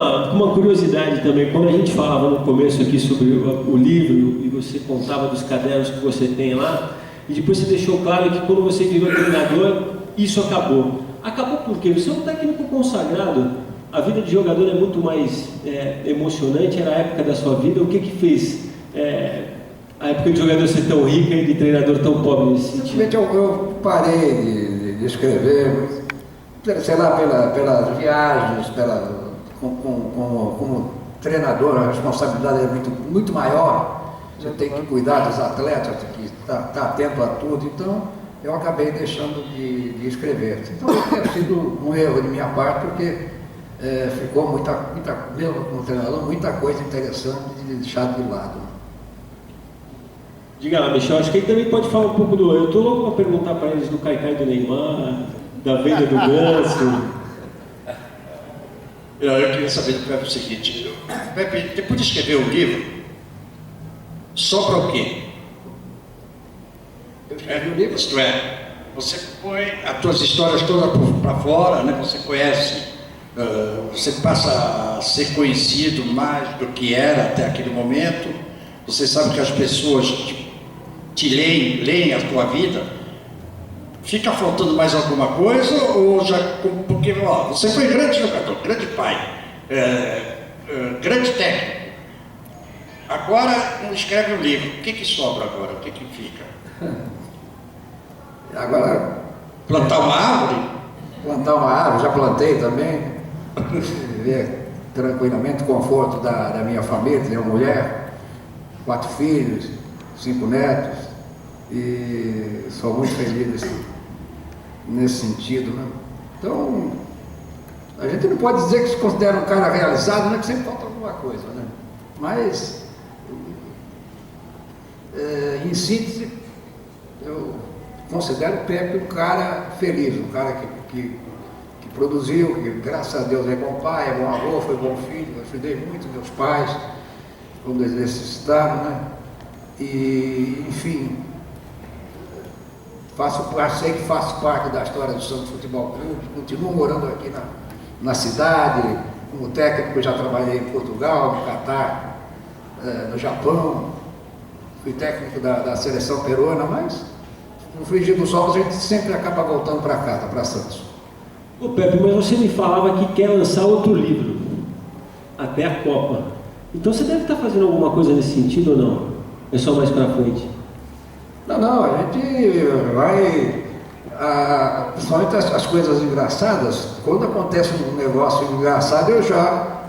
Uma curiosidade também, quando a gente falava no começo aqui sobre o livro e você contava dos cadernos que você tem lá, e depois você deixou claro que quando você virou treinador, isso acabou. Acabou por quê? Você é um técnico consagrado, a vida de jogador é muito mais emocionante, era a época da sua vida. O que que fez a época de jogador ser tão rica e de treinador tão pobre nesse sentido? Simplesmente eu parei de escrever, sei lá, pelas viagens, como treinador, a responsabilidade é muito maior. Você tem que cuidar dos atletas, tem que estar atento a tudo. Então, eu acabei deixando de escrever. Então, deve ter sido um erro de minha parte, porque ficou mesmo como treinador, muita coisa interessante de deixar de lado. Diga lá, Michel, acho que ele também pode falar um pouco do... Eu estou louco para perguntar para eles do Caicai e do Neymar, da venda do Ganso. Eu queria saber do Pepe o seguinte: Pepe, depois de escrever o livro, sobra o quê? Eu escrevi o livro? Isto é, você põe as suas histórias todas para fora, né? Você conhece, você passa a ser conhecido mais do que era até aquele momento. Você sabe que as pessoas te leem a tua vida. Fica faltando mais alguma coisa ou já... Porque você foi grande jogador, grande pai, grande técnico. Agora não escreve um livro. O que sobra agora? O que fica? Agora... Plantar uma árvore? Plantar uma árvore, já plantei também. Viver tranquilamente, conforto da minha família, minha mulher, 4 filhos, 5 netos. E sou muito feliz nesse sentido, né? Então, a gente não pode dizer que se considera um cara realizado, né? Que sempre falta alguma coisa, né? Mas, em síntese, eu considero o Pepe um cara feliz, um cara que produziu, que graças a Deus é bom pai, é bom avô, foi bom filho. Eu ajudei muito meus pais quando eles necessitaram, né? E, enfim, sei que faço parte da história do Santos Futebol Clube, continuo morando aqui na cidade, como técnico já trabalhei em Portugal, no Catar, no Japão, fui técnico da seleção peruana, mas no frigir dos ovos a gente sempre acaba voltando para casa, para Santos. Ô Pepe, mas você me falava que quer lançar outro livro, até a Copa. Então você deve estar fazendo alguma coisa nesse sentido ou não? É só mais para frente? Não, a gente vai, principalmente as coisas engraçadas, quando acontece um negócio engraçado, eu já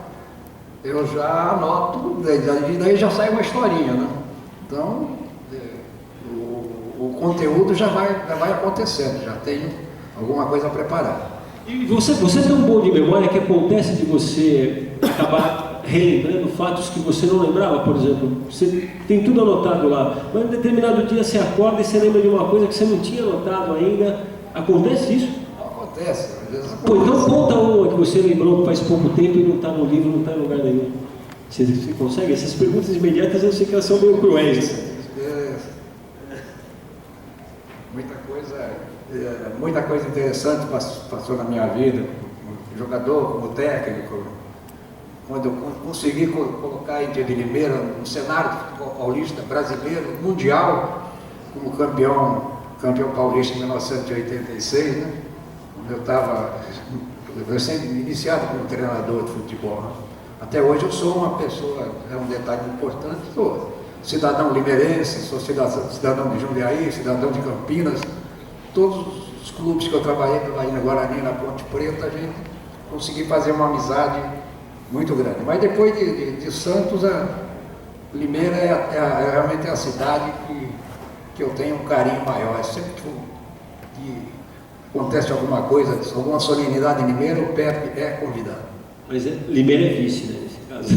anoto, daí já sai uma historinha, né? Então, o conteúdo já vai acontecendo, já tenho alguma coisa preparada. E você tem um bom de memória que acontece de você acabar relembrando fatos que você não lembrava, por exemplo, você tem tudo anotado lá, mas em determinado dia você acorda e você lembra de uma coisa que você não tinha anotado ainda. Acontece isso? Não acontece, às vezes acontece. Pô, então conta uma que você lembrou faz pouco tempo e não está no livro, não está em lugar nenhum. Você consegue? Essas perguntas imediatas eu sei que elas são meio cruéis. Muita coisa interessante passou na minha vida, como jogador, como técnico. Quando eu consegui colocar a Índia de Limeira no cenário do futebol paulista, brasileiro, mundial, como campeão paulista em 1986, né? Quando eu estava recém-iniciado como treinador de futebol. Né? Até hoje eu sou uma pessoa, é um detalhe importante, sou cidadão limeirense, sou cidadão de Jundiaí, cidadão de Campinas. Todos os clubes que eu trabalhei na Guarani, na Ponte Preta, a gente conseguiu fazer uma amizade muito grande. Mas depois de Santos, Limeira é realmente a cidade que eu tenho um carinho maior. Sempre que acontece alguma coisa, alguma solenidade em Limeira, o Pepe é convidado. Mas Limeira é vice, né, nesse caso.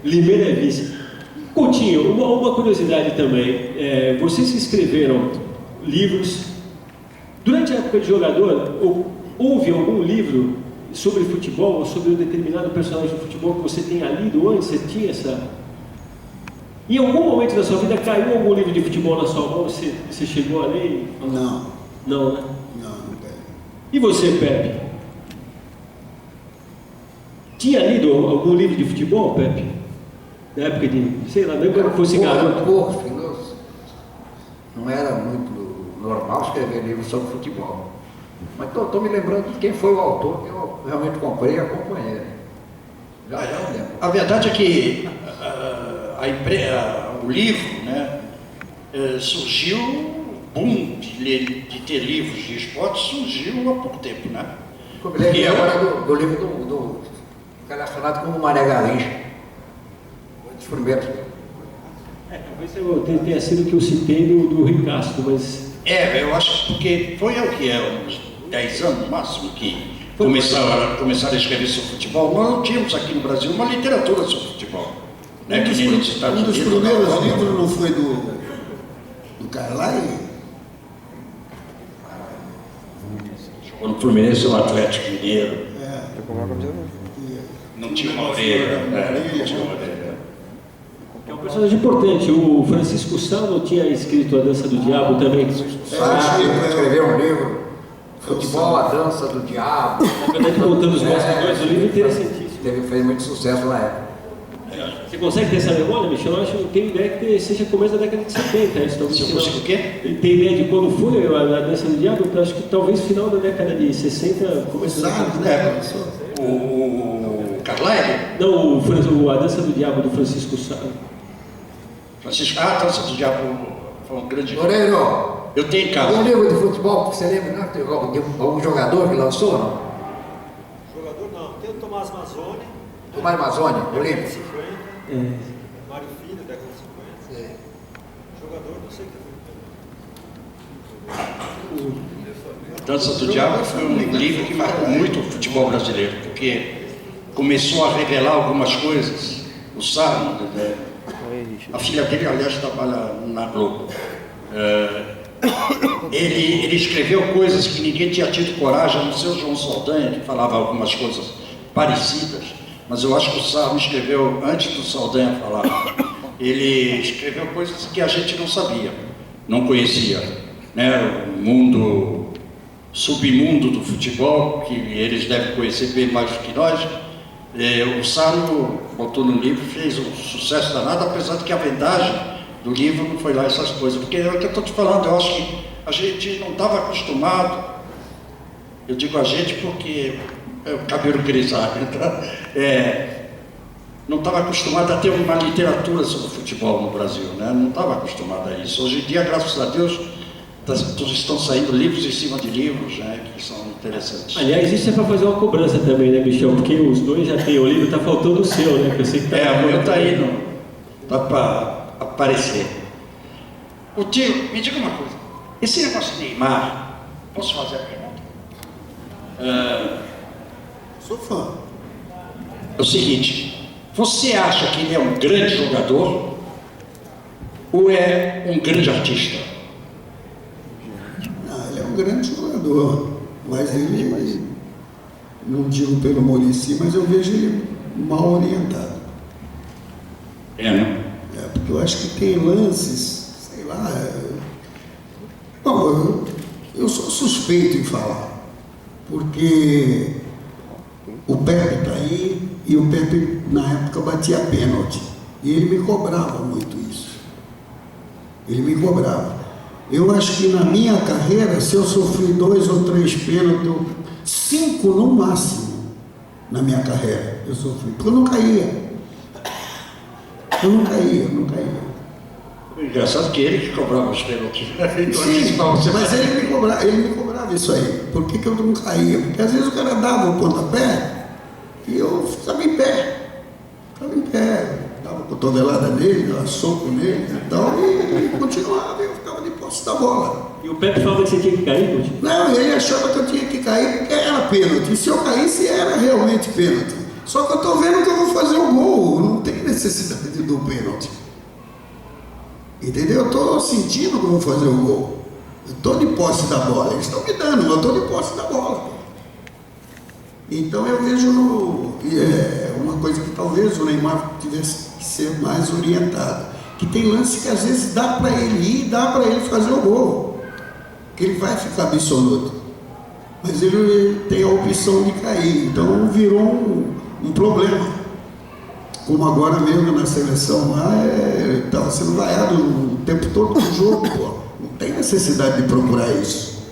Limeira é vice. Coutinho, uma curiosidade também. Vocês escreveram livros. Durante a época de jogador, houve algum livro sobre futebol, ou sobre um determinado personagem de futebol que você tenha lido antes? Você tinha essa... Em algum momento da sua vida caiu algum livro de futebol na sua mão? Você chegou a ler? Não. Não, né? Não tenho. E você, Pepe? Tinha lido algum livro de futebol, Pepe? Na época de, sei lá, mesmo quando fosse garoto. Pouco, não era muito normal escrever livros sobre futebol. Mas estou me lembrando de quem foi o autor que eu realmente comprei e acompanhei. Já me lembro. A verdade é que o livro, né, surgiu, o boom de ter livros de esporte surgiu há pouco tempo, né? Eu me lembro agora do livro relacionado com o Mané Garrincha. Um dos primeiros. Talvez tenha sido o que eu citei do Rui Castro, mas... Eu acho porque foi uns 10 anos no máximo que começaram a escrever sobre futebol. Nós não tínhamos aqui no Brasil uma literatura sobre futebol. Né? Um dos primeiros livros não foi do Carlyle? Jogou no Fluminense, no Atlético Mineiro. Não tinha uma orelha. Não tinha uma orelha. É um personagem importante. O Francisco Salmo tinha escrito A Dança do Diabo também. Escreveu um livro, Futebol, A Dança do Diabo. Na verdade, contando os bastidores do livro, interessantíssimo. Fez muito sucesso na época. Você consegue ter essa memória, Michel? Eu tenho ideia que seja começo da década de 70. Se eu consigo o quê? Tem ideia de quando foi a Dança do Diabo? Eu acho que talvez final da década de 60, começo da década de 70. O Carlyle? Não, A Dança do Diabo, do Francisco Salmo. A Dança do Diabo foi um grande... Loureiro, eu tenho em casa. um livro de futebol que você lembra, não? Tem algum jogador que lançou, não? Jogador não, tem o Tomás Mazzoni. Tomás Mazzoni, o livro. Década de 50. Mário Filho, década de 50. Jogador, não sei o que foi. Dança do Diabo foi um livro que marcou muito o futebol brasileiro, porque começou a revelar algumas coisas. O Sarno, né? A filha dele, aliás, trabalha na Globo. Ele escreveu coisas que ninguém tinha tido coragem, a não ser o João Saldanha, que falava algumas coisas parecidas, mas eu acho que o Sarno escreveu antes do Saldanha falar. Ele escreveu coisas que a gente não sabia, não conhecia, né? O submundo do futebol, que eles devem conhecer bem mais do que nós. O Sarno botou no livro, fez um sucesso danado, apesar de que a vendagem do livro não foi lá essas coisas, porque é o que eu estou te falando, eu acho que a gente não estava acostumado, eu digo a gente porque é o cabelo grisalho, tá? Não estava acostumado a ter uma literatura sobre futebol no Brasil, né? Não estava acostumado a isso. Hoje em dia, graças a Deus, estão saindo livros em cima de livros, né, que são interessantes. Aliás, isso é para fazer uma cobrança também, né, Michel? Porque os dois já têm o livro, está faltando o seu, né? Que eu sei que o meu está aí, não dá para aparecer. O tio, me diga uma coisa, esse negócio de Neymar, posso fazer a pergunta? Sou fã. É o seguinte, você acha que ele é um grande jogador ou é um grande artista? Ele é um grande jogador, mas ele, não digo pelo Muricy, mas eu vejo ele mal orientado. Né? Porque eu acho que tem lances, sei lá. Bom, eu sou suspeito em falar, porque o Pepe está aí e o Pepe na época batia pênalti e ele me cobrava muito isso. Ele me cobrava. Eu acho que na minha carreira, se eu sofri 2 ou 3 pênaltis, 5 no máximo, na minha carreira, eu sofri, porque eu não caía. Eu não caía. O engraçado é que ele que cobrava os pênaltis. Sim, mas ele me cobrava isso aí. Por que eu não caía? Porque às vezes o cara dava o pontapé e eu ficava em pé. Dava cotovelada nele, dava soco nele e tal, e continuava, eu ficava de posse da bola. E o Pepe falava que você tinha que cair, Coutinho? Não, ele achava que eu tinha que cair porque era pênalti. E se eu caísse, era realmente pênalti. Só que eu estou vendo que eu vou fazer o gol, não tem necessidade do pênalti. Entendeu? Eu estou sentindo que eu vou fazer o gol. Eu estou de posse da bola. Eles estão me dando, mas eu estou de posse da bola. Então eu vejo uma coisa que talvez o Neymar tivesse que ser mais orientado. Que tem lance que às vezes dá para ele ir, dá para ele fazer o gol. Que ele vai ficar absoluto. Mas ele tem a opção de cair. Então virou um problema. Como agora mesmo na seleção lá, estava sendo vaiado o tempo todo do jogo, pô. Não tem necessidade de procurar isso.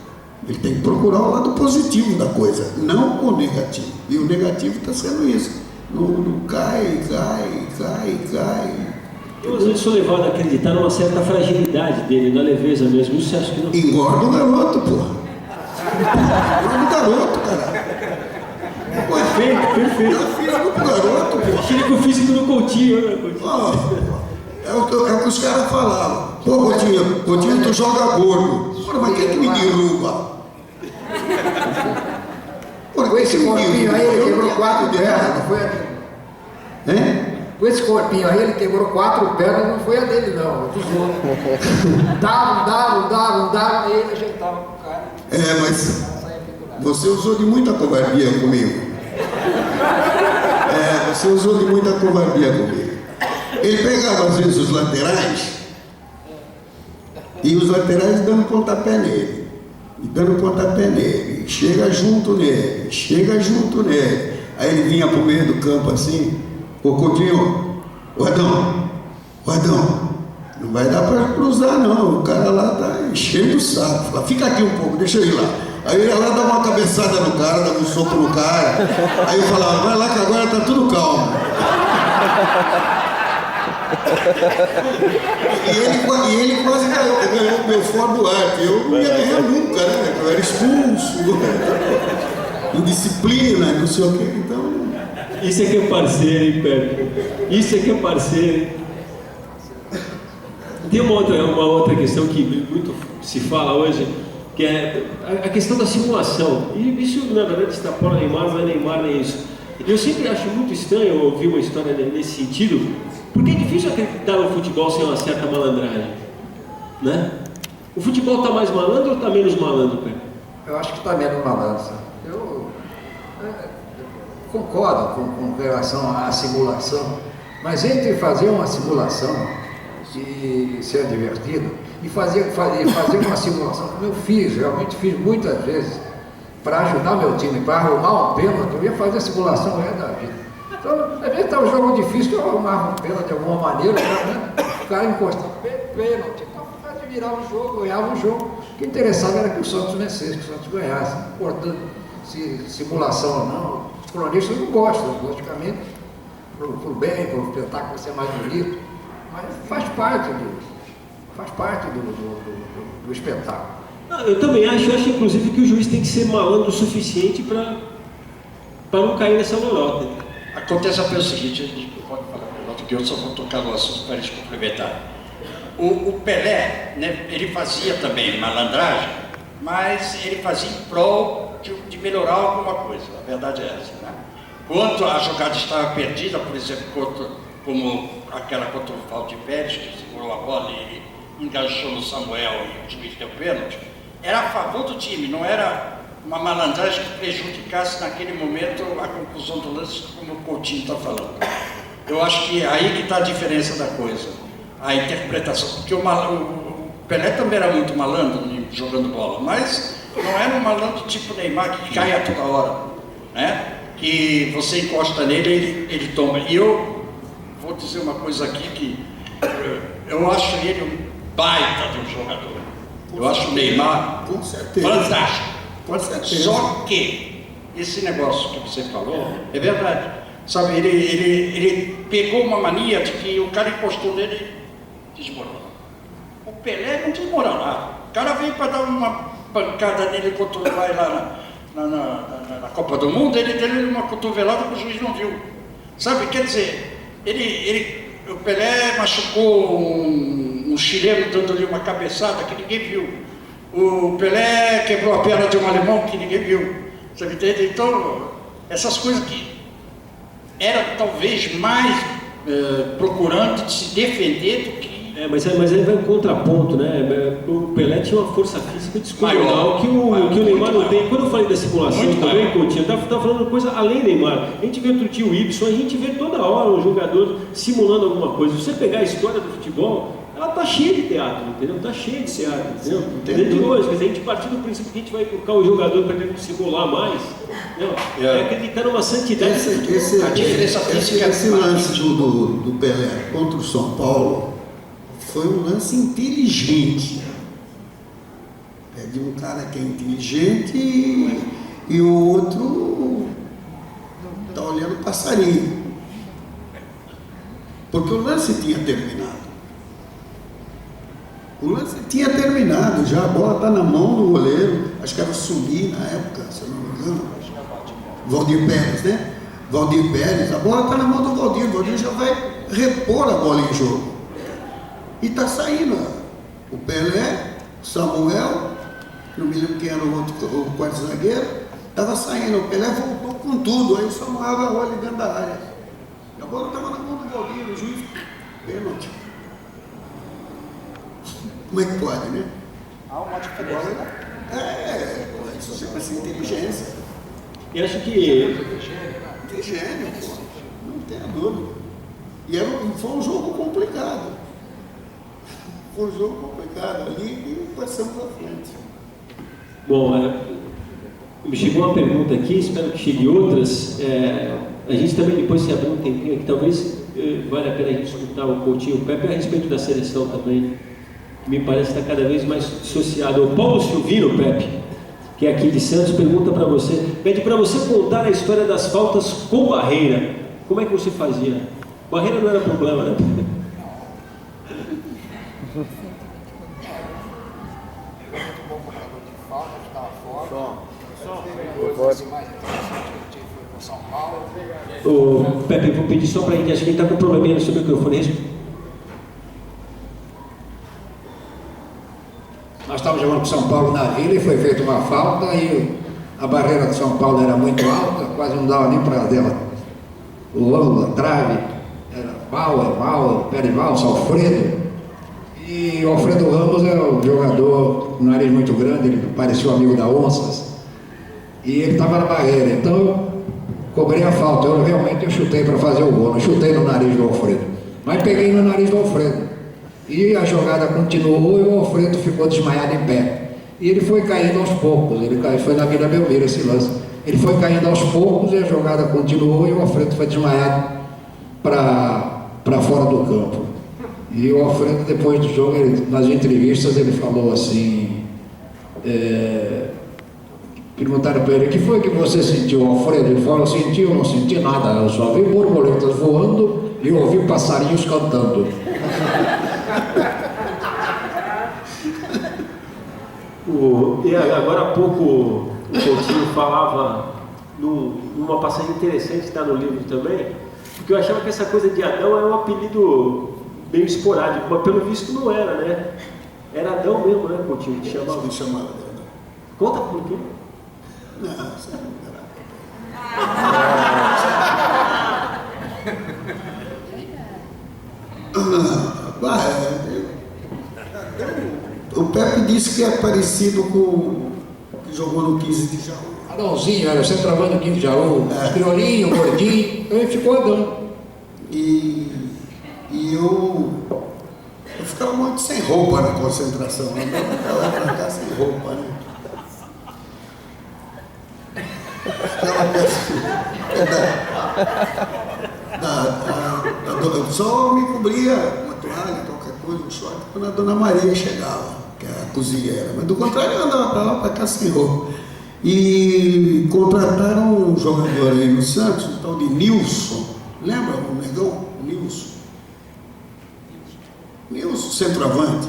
Ele tem que procurar o lado positivo da coisa, não o negativo. E o negativo está sendo isso. Não cai. Eu às vezes sou levado a acreditar numa certa fragilidade dele, na leveza mesmo. Isso você acha que não? Engorda o garoto, pô. Engorda o garoto, cara. Perfeito. Dá físico pro garoto, pô. Chega com o físico do Coutinho, né, Coutinho? É o que os caras falavam. Pô, Coutinho, tu joga gordo. Pô, mas quem que me derruba? Pô, Com esse corpinho aí ele quebrou 4 pernas, não foi a dele. Hein? Com esse corpinho aí ele quebrou 4 pernas, não foi a dele não, dos outros. Dava, e ele ajeitava com o cara. Mas você usou de muita covardia comigo. Você usou de muita covardia comigo. Ele pegava às vezes os laterais e os laterais dando pontapé nele. E dando pontapé nele. Chega junto nele. Aí ele vinha pro meio do campo assim. Ô Coutinho, o Adão, não vai dar para cruzar não, o cara lá tá enchendo o saco, fala, fica aqui um pouco, deixa eu ir lá. Aí eu ia lá dar uma cabeçada no cara, dava um soco no cara, aí eu falava, vai lá que agora tá tudo calmo. E ele quase ganhou o meu Ford Duarte, eu não ia ganhar nunca, né, eu era expulso, indisciplina, não sei o que, então... Isso é que é parceiro, hein, Pepe? Isso é que é parceiro. Tem uma outra questão que muito se fala hoje, que é a questão da simulação. E isso, na verdade, extrapola Neymar, não é Neymar nem isso. Eu sempre acho muito estranho ouvir uma história nesse sentido, porque é difícil acreditar no futebol sem uma certa malandragem, né? O futebol está mais malandro ou está menos malandro, Pepe? Eu acho que está menos malandro. Eu concordo com relação à simulação, mas entre fazer uma simulação e ser divertido e fazer uma simulação, como eu realmente fiz muitas vezes, para ajudar meu time, para arrumar um pênalti, eu ia fazer simulação o resto da vida. Então, às vezes estava um jogo difícil, eu arrumava um pênalti de alguma maneira, né? O cara encostava, pênalti, então fazia virar o jogo, ganhava o jogo. O que interessava era que o Santos vencesse, que o Santos ganhasse, portanto, se simulação ou não. Os cronistas não gostam, logicamente, pro bem, pro espetáculo ser mais bonito, mas faz parte do espetáculo. Eu também acho inclusive que o juiz tem que ser malandro o suficiente para não cair nessa lorota. Acontece apenas o seguinte, pode falar melhor que eu só vou tocar no assunto para eles complementar. O Pelé, né, ele fazia também malandragem, mas ele fazia em prol de melhorar alguma coisa, a verdade é essa, né? Quando a jogada estava perdida, por exemplo, como aquela contra o Valdir Pérez, que segurou a bola e enganchou no Samuel e o juiz deu pênalti, era a favor do time, não era uma malandragem que prejudicasse naquele momento a conclusão do lance, como o Coutinho está falando. Eu acho que aí que está a diferença da coisa, a interpretação, porque o Pelé também era muito malandro jogando bola, mas não era um malandro tipo Neymar que cai a toda hora, né? Que você encosta nele, ele toma. E eu vou dizer uma coisa aqui que eu acho ele um baita de um jogador. Eu acho o Neymar fantástico. Com certeza. Só que esse negócio que você falou é verdade. Sabe, ele pegou uma mania de que o cara encostou nele e desmoronou. O Pelé não desmoronou. O cara veio para dar uma pancada nele quando vai lá na Copa do Mundo, ele deu uma cotovelada que o juiz não viu. Sabe, quer dizer, o Pelé machucou um chileno dando-lhe uma cabeçada que ninguém viu. O Pelé quebrou a perna de um alemão que ninguém viu. Sabe, então, essas coisas que eram talvez mais procurando se defender do que... Mas aí vai em contraponto, né? O Pelé tinha uma força física descomunal que o Neymar não tem. Quando eu falei da simulação também, Coutinho, eu estava falando uma coisa além do Neymar. A gente vê outro tio Ibson, a gente vê toda hora um jogador simulando alguma coisa. Se você pegar a história do futebol, ela está cheia de teatro, entendeu? Está cheia de teatro, entendeu? Entendi. De hoje, quer dizer, a gente partir do princípio que a gente vai colocar o jogador para ele não se rolar mais, entendeu? É acreditar numa santidade. A diferença física esse lance do Pelé contra o São Paulo foi um lance inteligente. É de um cara que é inteligente e o outro está olhando o passarinho. Porque o lance tinha terminado. O lance tinha terminado já, a bola está na mão do goleiro, acho que era o Sumi na época, se eu não me engano. Valdir Pérez, né? Valdir Pérez, a bola está na mão do Valdir, o Valdir já vai repor a bola em jogo. E está saindo o Pelé, o Samuel, não me lembro quem era o quarto zagueiro, estava saindo, o Pelé voltou com tudo, aí o Samuel agarrou ali dentro da área. E a bola estava na mão do Valdir, o juiz, pênalti. Como é que pode, né? Há uma diferença. Isso chama-se inteligência. E acho que Que gênio, pô. Não tenha dúvida. E foi um jogo complicado. Foi um jogo complicado ali e passamos à frente. Bom, me chegou uma pergunta aqui, espero que chegue outras. A gente também depois se abrir um tempinho aqui, talvez valha a pena a gente escutar o Coutinho e o Pepe a respeito da seleção também, que me parece estar cada vez mais dissociado. O Paulo Silvino, Pepe, que é aqui de Santos, pergunta para você, pede para você contar a história das faltas com barreira. Como é que você fazia? Barreira não era problema, né? O Pepe, vou pedir só para a gente, acho que ele está com um probleminha no seu microfone. Nós estávamos jogando com São Paulo na Vila e foi feita uma falta e a barreira de São Paulo era muito alta, quase não dava nem para dela. O ângulo, a trave, era Bauer, Perivalso, Alfredo. E o Alfredo Ramos é um jogador com nariz muito grande, ele parecia um amigo da Onças. E ele estava na barreira, então eu cobrei a falta. Eu chutei para fazer o gol, não chutei no nariz do Alfredo, mas peguei no nariz do Alfredo. E a jogada continuou e o Alfredo ficou desmaiado em pé. E ele foi caindo aos poucos, foi na Vila Belmiro esse lance. Ele foi caindo aos poucos e a jogada continuou e o Alfredo foi desmaiado para fora do campo. E o Alfredo, depois do jogo, nas entrevistas, ele falou assim, perguntaram para ele, o que foi que você sentiu, Alfredo? Ele falou, eu não senti nada, eu só vi borboletas voando e ouvi passarinhos cantando. E agora há pouco o Coutinho falava numa passagem interessante que está no livro também, porque eu achava que essa coisa de Adão era um apelido meio esporádico, mas pelo visto não era, né? Era Adão mesmo, né, Coutinho? Que chamava. Me chamava de Adão. Conta por quê? Não, você não O Pepe disse que é parecido com o que jogou no 15 de Jaú. Adãozinho, era centroavante do 15 de Jaú, criolinho, gordinho, então ele ficou Adão. E eu ficava muito sem roupa na concentração, né? Ficava lá pra cá sem roupa, né? Só me cobria uma toalha, qualquer coisa, um short, quando a dona Maria chegava, que é a cozinheira. Mas do contrário, eu andava para lá, para cá sem roupa. E contrataram um jogador aí no Santos, um tal de Nilson. Lembra o negão? Nilson, centroavante.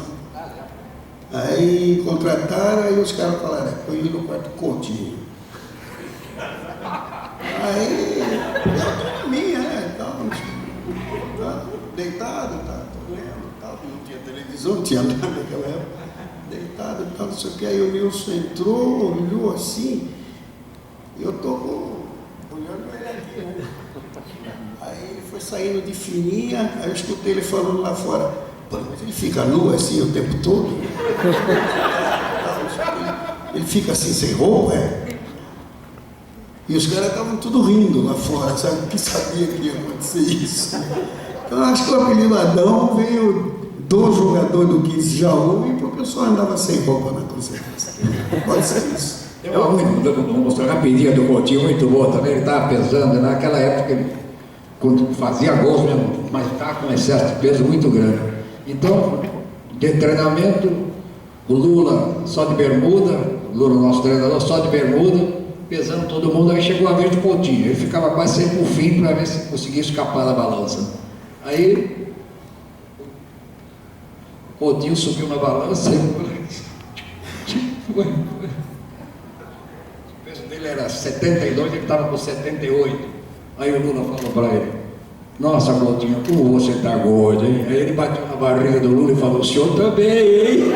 Aí contrataram, aí os caras falaram, põe ele no quarto Coutinho. Aí eu tô na minha, né? Tava deitado, tava lendo, não tinha televisão, não tinha nada naquela época. Deitado e tal, não sei o que. Aí o Nilson entrou, olhou assim, e eu tô olhando ele aqui, né? Aí ele foi saindo de fininha, aí eu escutei ele falando lá fora, mas ele fica nu assim o tempo todo? Ele fica assim sem roupa, é? E os caras estavam tudo rindo lá fora, sabe? Que sabia que ia acontecer isso. Então acho que o apelido Adão veio do jogador do 15 já houve e o pessoal andava sem roupa na concentração. Pode ser isso. Tem uma mostrou rapidinho do Coutinho, muito boa também, ele estava pesando, naquela época ele quando fazia gols mesmo, mas estava com um excesso de peso muito grande. Então, de treinamento, o Lula só de bermuda, o Lula, nosso treinador, só de bermuda, pesando todo mundo, aí chegou a vez do Coutinho, ele ficava quase sempre no fim para ver se conseguia escapar da balança. Aí, o Coutinho subiu na balança e o peso dele era 72, ele estava com 78. Aí o Lula falou para ele: nossa, Coutinho, como você está gordo, hein? Aí ele bateu na barriga do Lula e falou: o senhor também, hein?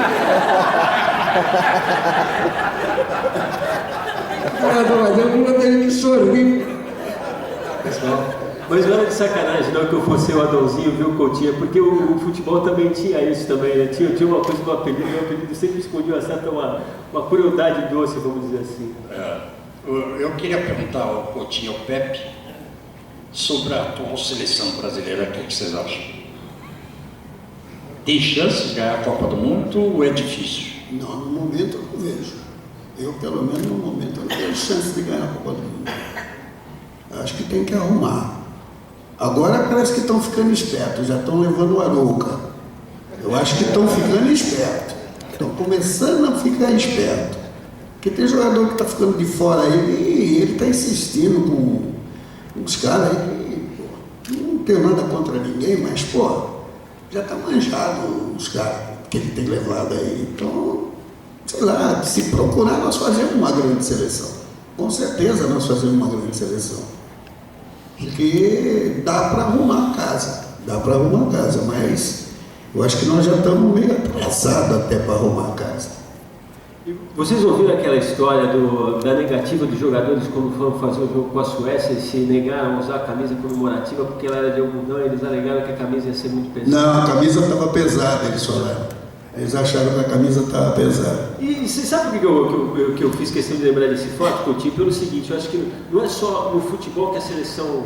Mas o Lula teve que sorrir. Mas não era de sacanagem não que eu fosse o Adãozinho, viu, Coutinho? Porque o futebol também tinha isso também, né? Tinha uma coisa do apelido, meu apelido sempre escondia uma crueldade doce, vamos dizer assim. Eu queria perguntar ao Coutinho, ao Pepe, sobre a atual seleção brasileira, o que vocês acham? Tem chances de ganhar a Copa do Mundo ou é difícil? Não, no momento eu não vejo. Eu, pelo menos no momento, eu não vejo chance de ganhar a Copa do Mundo. Acho que tem que arrumar. Agora parece que estão ficando espertos, já estão levando o Arouca. Eu acho que estão ficando espertos. Estão começando a ficar espertos. Porque tem jogador que está ficando de fora aí e ele está insistindo com os caras aí. Não tenho nada contra ninguém, mas, pô, já está manjado os caras que ele tem levado aí. Então, sei lá, se procurar, nós fazemos uma grande seleção. Com certeza nós fazemos uma grande seleção. Porque dá para arrumar a casa, mas eu acho que nós já estamos meio atrasados até para arrumar a casa. E vocês ouviram aquela história da negativa dos jogadores quando foram fazer o jogo com a Suécia e se negaram a usar a camisa comemorativa porque ela era de algodão e eles alegaram que a camisa ia ser muito pesada? Não, a camisa estava pesada, eles falaram. Eles acharam que a camisa estava pesada. E você sabe por que eu fiz questão de lembrar desse fato, Coutinho? Pelo seguinte, eu acho que não é só no futebol que a seleção,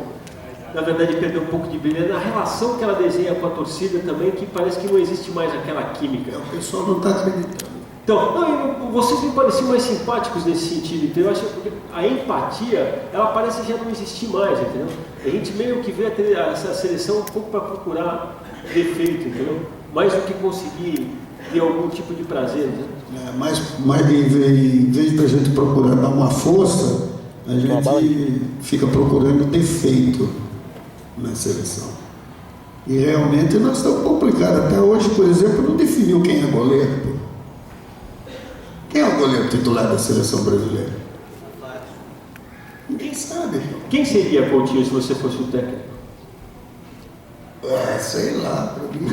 na verdade, perdeu um pouco de brilho, é na relação que ela desenha com a torcida também, que parece que não existe mais aquela química. O pessoal não está acreditando. Então, vocês me pareciam mais simpáticos nesse sentido, então eu acho que a empatia, ela parece já não existir mais, entendeu? A gente meio que vê essa seleção um pouco para procurar defeito, entendeu? Mais do que conseguir ter algum tipo de prazer, né? Mas em vez da gente procurar dar uma força, a gente fica procurando defeito na seleção. E realmente nós estamos complicados. Até hoje, por exemplo, não definiu quem é goleiro. Pô. Quem é o goleiro titular da seleção brasileira? Ninguém sabe. Quem seria, Coutinho, se você fosse o técnico? Sei lá, para mim.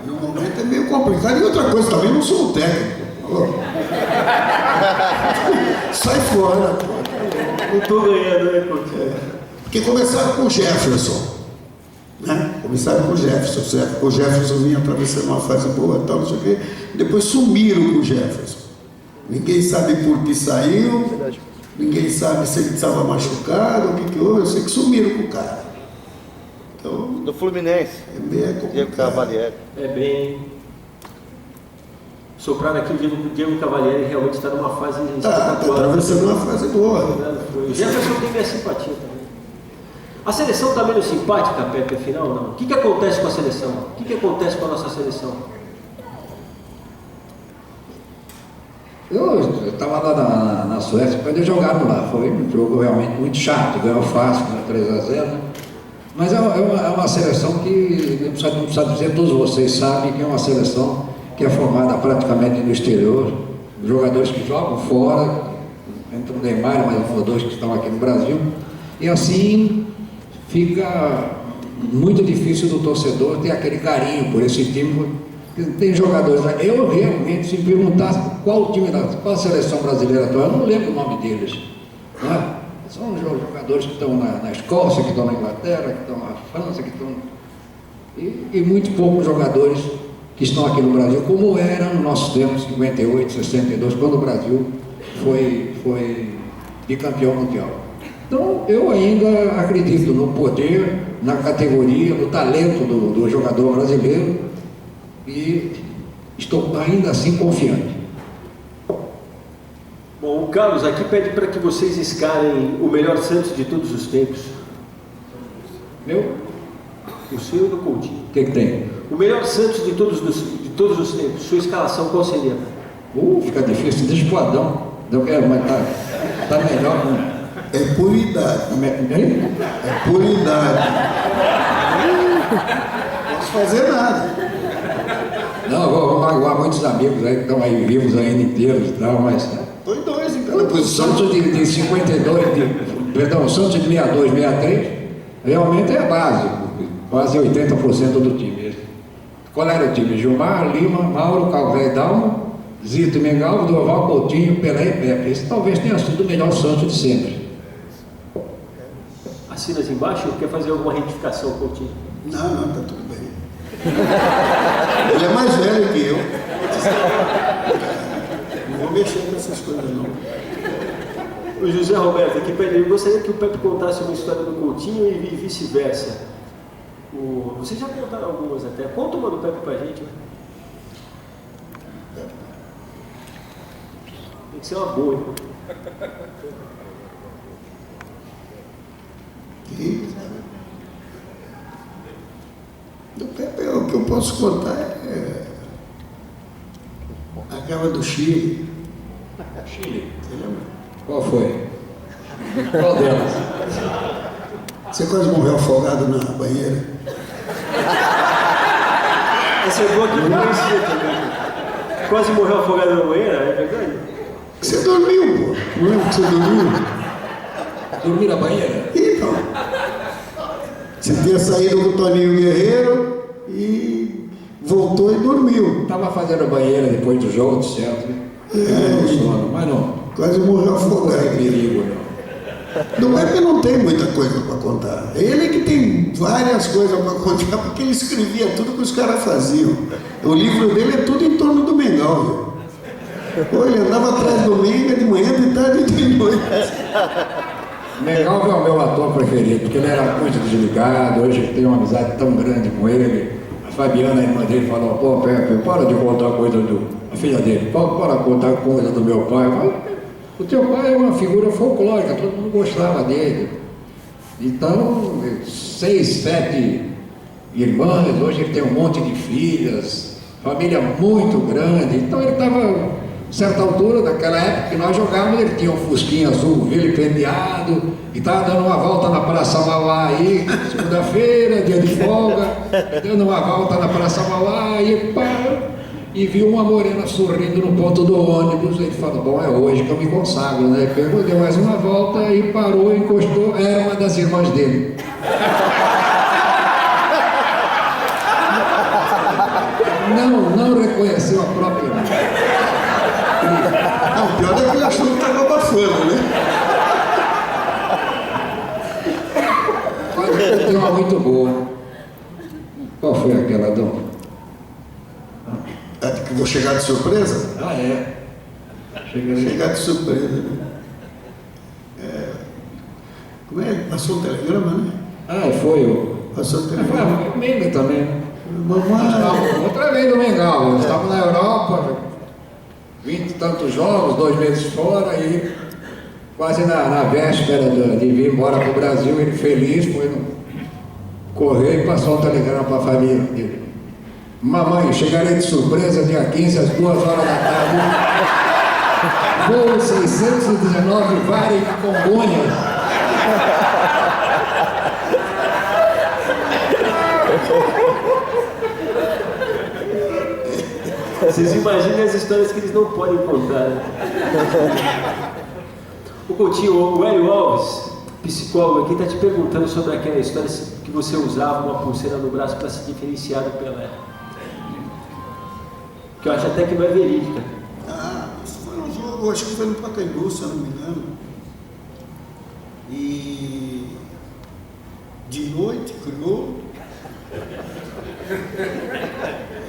No momento é meio complicado. E outra coisa também, não sou o técnico. Sai fora. Não estou ganhando, né, Coutinho? Porque começaram com o Jefferson. Né? Começaram com o Jefferson. O Jefferson vinha atravessando uma fase boa, tal, não sei o quê. Depois sumiram com o Jefferson. Ninguém sabe por que saiu. Ninguém sabe se ele estava machucado, o que houve. Eu sei que sumiram com o cara. Então, do Fluminense. É meio complicado. Diego Cavalieri. É bem. Sopraram aqui, o Diego Cavalieri realmente está numa fase Está atravessando uma fase boa. O Jefferson tem minha simpatia também. A seleção está menos simpática, Pepe, afinal, não? O que acontece com a seleção? O que acontece com a nossa seleção? Eu estava lá na Suécia, quando eles jogaram lá, foi um jogo realmente muito chato, ganhou fácil, 3-0, mas é uma seleção que, não precisa dizer, todos vocês sabem que é uma seleção que é formada praticamente no exterior, jogadores que jogam fora, entre o Neymar e mais um ou dois que estão aqui no Brasil, e assim fica muito difícil do torcedor ter aquele carinho por esse time. Tem jogadores lá, eu realmente, se me perguntasse qual a seleção brasileira atual, eu não lembro o nome deles. Né? São jogadores que estão na Escócia, que estão na Inglaterra, que estão na França, que estão. E muito poucos jogadores que estão aqui no Brasil, como era no nosso tempo, 58, 62, quando o Brasil foi bicampeão mundial. Então, eu ainda acredito no poder na categoria, no talento do jogador brasileiro, e estou ainda assim confiante. Bom, o Carlos aqui pede para que vocês escalem o melhor Santos de todos os tempos. Meu? O seu e do Coutinho. O que tem? O melhor Santos de todos os tempos. Sua escalação qual seria? Fica difícil, deixa pro Adão. Não quero, mas tá melhor. É por idade. É por idade. Não posso fazer nada. Não, eu vou magoar muitos amigos aí que estão aí vivos ainda inteiros e tal, mas... Põe dois em cada O posição. Santos de 52, perdão, o Santos de 62, 63, realmente é a base, quase 80% do time. Qual era o time? Gilmar, Lima, Mauro, Calvé e Dalma, Zito e Mengal, Durval, Coutinho, Pelé e Pepe. Esse talvez tenha sido o melhor Santos de sempre. Assinas embaixo ou quer fazer alguma retificação, Coutinho? Não, tá tudo bem. Ele é mais velho que eu. Não vou mexer com essas coisas, não. O José Roberto aqui pede, eu gostaria que o Pepe contasse uma história do Coutinho e vice-versa. Vocês já contaram algumas até. Conta uma do Pepe pra gente, né? Tem que ser uma boa, hein? Do Pepe, o que eu posso contar é aquela do Chile. Chile. Você lembra? Qual foi? Qual delas? Você quase morreu afogado na banheira. Essa é boa que eu conhecia também. Quase morreu afogado na banheira, é verdade? Você dormiu, pô. Não lembra que você dormiu? Dormir na banheira? Então. Você tinha saído com o Toninho Guerreiro e voltou e dormiu. Estava fazendo banheira depois do jogo, de certo? No sono, mas não. Quase morreu Não afogado. corre perigo, não. Do Pepe não tem muita coisa para contar. Ele que tem várias coisas para contar, porque ele escrevia tudo que os caras faziam. O livro dele é tudo em torno do Mengão, viu? Pô, ele andava atrás do Menga de manhã, de tarde e de noite. Mengal é o meu ator preferido, porque ele era muito desligado, hoje eu tenho uma amizade tão grande com ele. A Fabiana, a irmã dele, falou, pô, Pepe, para de contar coisa a filha dele, para contar coisa do meu pai. O teu pai é uma figura folclórica, todo mundo gostava dele. Então, 6, 7 irmãs, hoje ele tem um monte de filhas, família muito grande. Então ele estava, certa altura, daquela época que nós jogávamos, ele tinha um fusquinha azul vilipendiado, e estava dando uma volta na Praça Mauá aí, segunda-feira, dia de folga, dando uma volta na Praça Mauá e viu uma morena sorrindo no ponto do ônibus. Ele falou, bom, é hoje que eu me consagro, né? Pegou, deu mais uma volta e parou e encostou, era uma das irmãs dele. Não reconheceu a própria irmã. Não, o pior é que ele achou que estava abafando, né? Mas tem uma muito boa. Qual foi aquela, Dom? É que vou chegar de surpresa? Ah, é. Chegar de surpresa, né? Como é? Passou um telegrama, né? Ah, foi o... Passou um telegrama. Foi o Menga também, né? Mamãe. Outra vez do Mengal, nós estávamos na Europa, 20 e tantos jogos, 2 meses fora, e quase na véspera de vir embora para o Brasil, ele feliz, foi no correio e passou um telegrama para a família dele. Mamãe, chegarei de surpresa dia 15 às 2 horas da tarde. Voo 619 Vare a Congonhas. Vocês imaginem as histórias que eles não podem contar, né? O Coutinho, o Hélio Alves, psicólogo aqui, está te perguntando sobre aquela história que você usava uma pulseira no braço para se diferenciar do Pelé. Que eu acho até que não é verídica. Ah, isso foi um jogo, acho que foi no Pacaembu, se eu não me engano. E de noite, criou.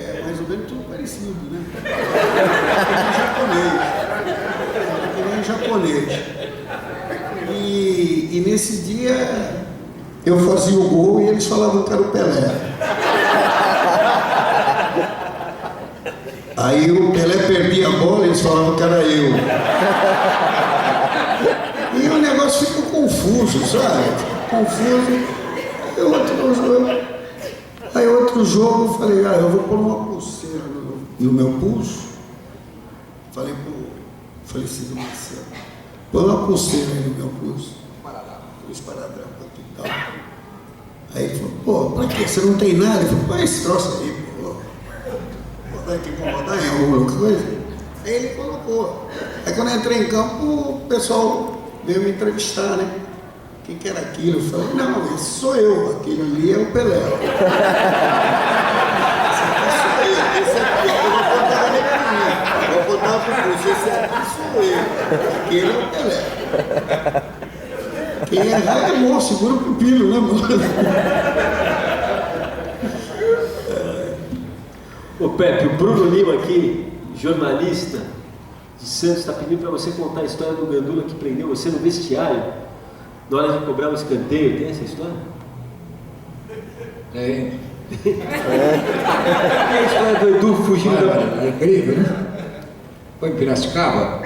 É mais ou menos tudo parecido, né? Que nem japonês. E nesse dia eu fazia o gol e eles falavam que era o Pelé. Aí o Pelé perdia a bola e eles falavam que era eu. E o negócio ficou confuso, sabe? Confuso. Aí outro jogo eu falei, eu vou pôr uma pulseira no meu pulso. Falei pro falecido Marcelo, põe uma pulseira aí no meu pulso. Esparadrapo aqui e tal. Aí ele falou, pô, pra quê? Você não tem nada? Ele falou, põe esse troço aí, pô. Vai te incomodar em alguma coisa? Aí ele colocou. Aí quando eu entrei em campo, o pessoal veio me entrevistar, né? O que era aquilo? Eu falei, não, esse sou eu, aquele ali é o Pelé. Esse aqui, eu vou botar ele pra mim. Eu vou botar pro curso, esse aqui sou eu, aquele é o Pelé. Quem errar é bom, segura o pupilo, né, mano? Ô Pepe, o Bruno Lima aqui, jornalista de Santos, está pedindo para você contar a história do Gandula que prendeu você no vestiário na hora de cobrar o escanteio. Tem essa história? Tem. E a história do Edu fugindo da... É incrível, né? Foi em Piracicaba?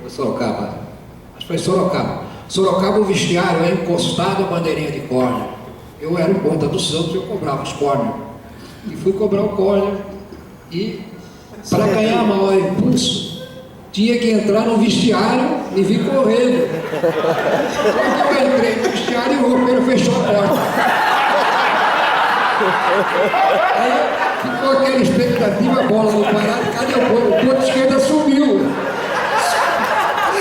Ou Sorocaba? Acho que foi Sorocaba. Sorocaba, o vestiário é encostado à bandeirinha de córner. Eu era o ponta do Santos e eu cobrava os córner. E fui cobrar o córner. E para ganhar maior impulso, tinha que entrar no vestiário e vir correndo. Quando eu entrei no vestiário, o roupeiro fechou a porta. Aí ficou aquela expectativa, a bola no parado, cadê o ponto esquerda subiu.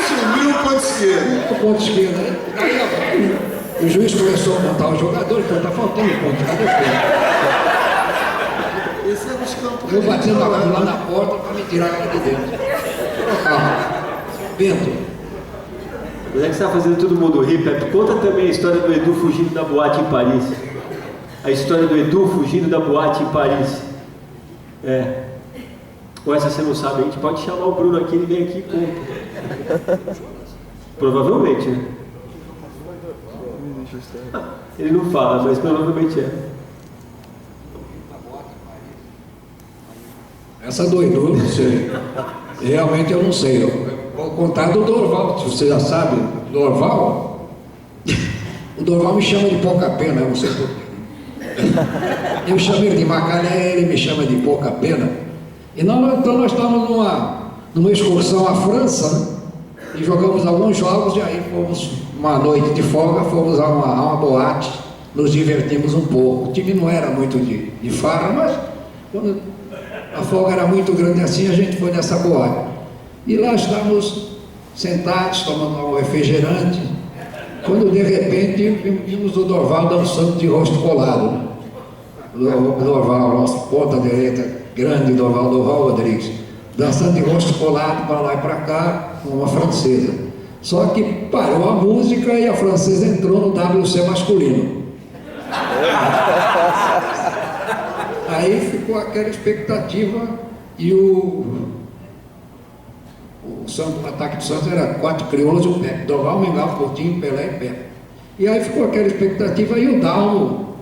Subiu o ponto esquerdo. O ponto esquerdo, né? Aí o juiz começou a montar os jogadores, falou, tá faltando um ponto, cadê o ponto? Esse é os campos. Eu batendo lá na porta para me tirar ela de dentro. Bento. Mas é que você está fazendo todo mundo rir, Pepe. Conta também a história do Edu fugindo da boate em Paris. A história do Edu fugindo da boate em Paris. É. Ou essa você não sabe, a gente pode chamar o Bruno aqui, ele vem aqui e conta. Provavelmente, né? Ele não fala, mas provavelmente é. Essa do Edu, eu não sei. Realmente eu não sei. Eu vou contar do Dorval, se você já sabe. Dorval, o Dorval me chama de pouca pena, eu não sei porquê. Eu chamo ele de Macalé, ele me chama de pouca pena. E então nós estávamos numa excursão à França, né? E jogamos alguns jogos, e aí fomos, uma noite de folga, fomos a uma boate, nos divertimos um pouco. O time não era muito de farra, mas quando a folga era muito grande assim, a gente foi nessa boate. E lá estávamos sentados, tomando um refrigerante, quando de repente vimos o Dorval dançando de rosto colado. Né? O Dorval, nosso ponta direita, grande Dorval Rodrigues, dançando de rosto colado para lá e para cá, com uma francesa. Só que parou a música e a francesa entrou no WC masculino. Aí ficou aquela expectativa e o ataque do Santos era 4 crioulos e o Pepe. Dorval, Mengal, Coutinho, Pelé e Pepe. E aí ficou aquela expectativa e o Dalmo